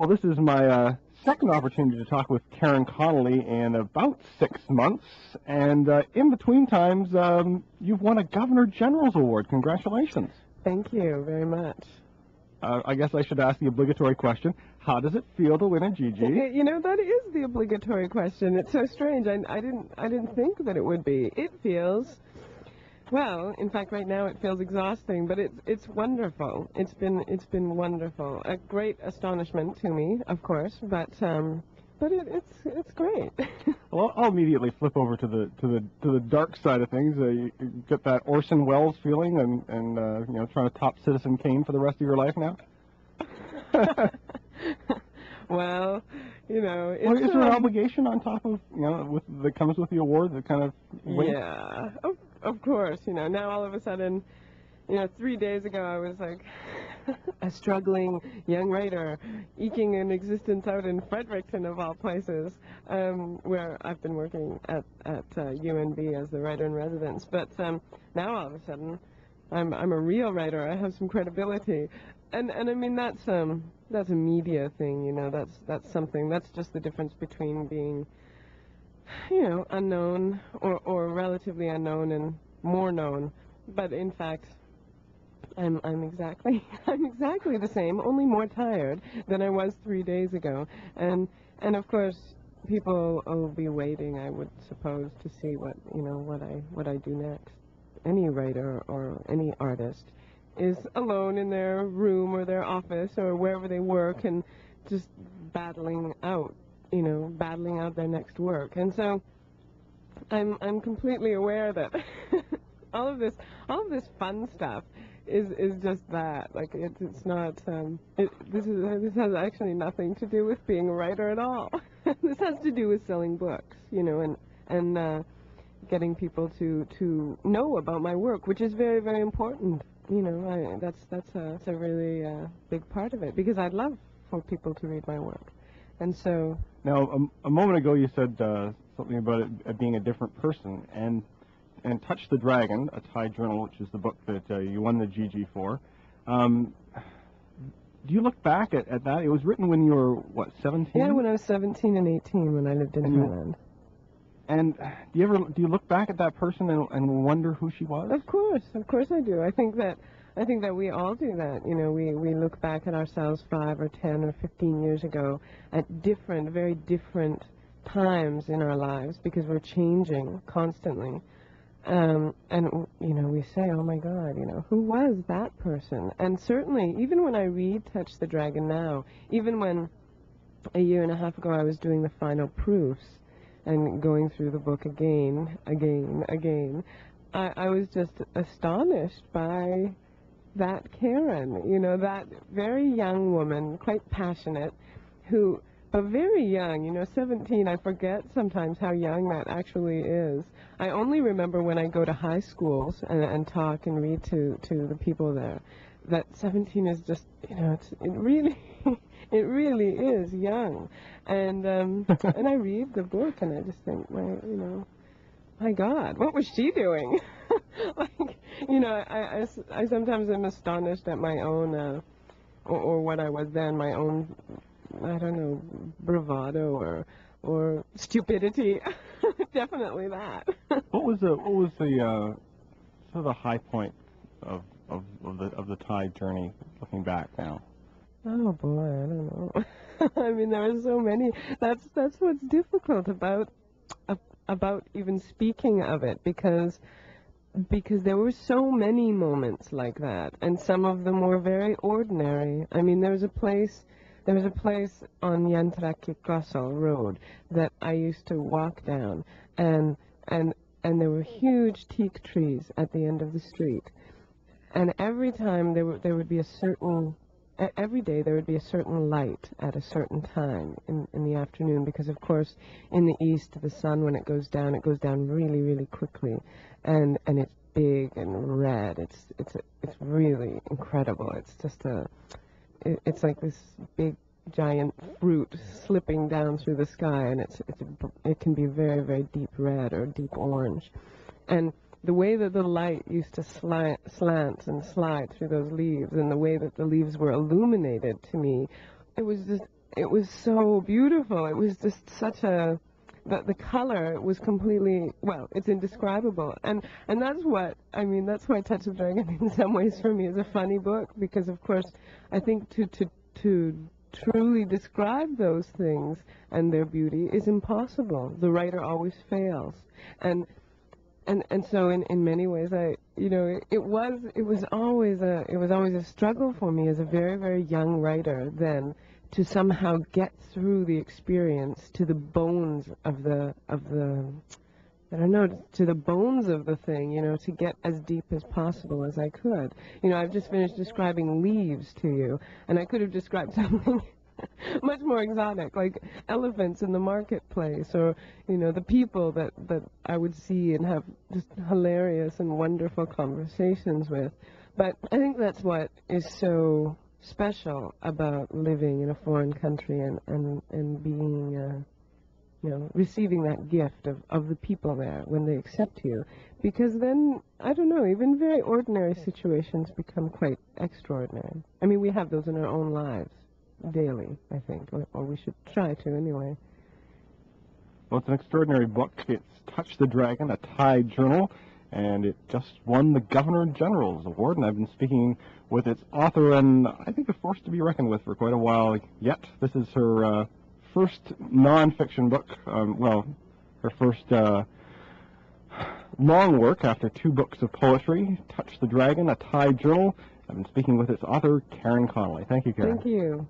Well, this is my second opportunity to talk with Karen Connelly in about 6 months, and in between times, you've won a Governor General's Award. Congratulations. Thank you very much. I guess I should ask the obligatory question. How does it feel to win a GG? You know, that is the obligatory question. It's so strange. I didn't think that it would be. It feels, well, in fact, right now it feels exhausting, but it's wonderful. It's been wonderful. A great astonishment to me, of course, but it's great. Well, I'll immediately flip over to the dark side of things. You get that Orson Welles feeling, and you know, trying to top Citizen Kane for the rest of your life now. Well, you know, it's, well, is there an obligation on top of, you know, that comes with the award, that kind of weight? Yeah, of course. You know, now all of a sudden, you know, 3 days ago I was like a struggling young writer eking an existence out in Fredericton, of all places, where I've been working at UNB as the writer in residence. But now all of a sudden I'm a real writer. I have some credibility, and I mean that's a media thing, you know. That's something. That's just the difference between being, you know, unknown or relatively unknown and more known. But in fact, I'm exactly the same, only more tired than I was 3 days ago. And of course, people will be waiting, I would suppose, to see what I do next. Any writer or any artist is alone in their room or their office or wherever they work and just battling out their next work. And so I'm completely aware that all of this fun stuff is just that. Like it's not this has actually nothing to do with being a writer at all. This has to do with selling books, you know, and getting people to know about my work, which is very, very important. You know, that's a really big part of it, because I'd love for people to read my work. And so now, a moment ago you said something about it being a different person, and Touch the Dragon, a Thai journal, which is the book that you won the GG for. Do you look back at that? It was written when you were, what, 17? Yeah, when I was 17 and 18, when I lived in Thailand. And do you look back at that person and wonder who she was? Of course I do. I think that we all do that. You know, we look back at ourselves 5 or 10 or 15 years ago at very different times in our lives, because we're changing constantly. And, you know, we say, oh my God, you know, who was that person? And certainly, even when I read Touch the Dragon now, even when a year and a half ago I was doing the final proofs and going through the book again, I was just astonished by that Karen, you know, that very young woman, quite passionate, but very young, you know, 17, I forget sometimes how young that actually is. I only remember when I go to high schools and talk and read to the people there, that 17 is just, you know, it really is young. And and I read the book and I just think, my God, what was she doing? Like, you know, I sometimes am astonished at my own, or what I was then, my own, I don't know, bravado or stupidity. Definitely that. What was the sort of the high point of the Thai journey, looking back now? Oh boy, I don't know. I mean, there are so many. That's what's difficult about even speaking of it, because there were so many moments like that, and some of them were very ordinary. I mean, there was a place on Yantrakikrasal Road that I used to walk down, and there were huge teak trees at the end of the street, and every time there would be every day there would be a certain light at a certain time in the afternoon, because of course in the east the sun, when it goes down really, really quickly, and it's big and red. It's really incredible. It's just it's like this big giant fruit slipping down through the sky, and it can be very, very deep red or deep orange. And the way that the light used to slant and slide through those leaves, and the way that the leaves were illuminated to me, it was it was so beautiful. It was just such a, the color was completely, well, it's indescribable. And that's what, I mean, that's why Touch the Dragon in some ways for me is a funny book, because of course I think to truly describe those things and their beauty is impossible. The writer always fails. And so in many ways it was always a struggle for me as a very, very young writer then to somehow get through the experience to the bones of the I don't know, to the bones of the thing, to get as deep as possible as I could. I've just finished describing leaves to you, and I could have described something much more exotic, like elephants in the marketplace, or, the people that I would see and have just hilarious and wonderful conversations with. But I think that's what is so special about living in a foreign country and being receiving that gift of the people there when they accept you. Because then, I don't know, even very ordinary situations become quite extraordinary. I mean, we have those in our own lives daily, I think, or we should try to anyway. Well, it's an extraordinary book. It's Touch the Dragon, a Thai journal, and it just won the Governor General's Award, and I've been speaking with its author, and I think a force to be reckoned with for quite a while yet. This is her first non-fiction book, her first long work after 2 books of poetry, Touch the Dragon, a Thai journal. I've been speaking with its author, Karen Connelly. Thank you, Karen. Thank you.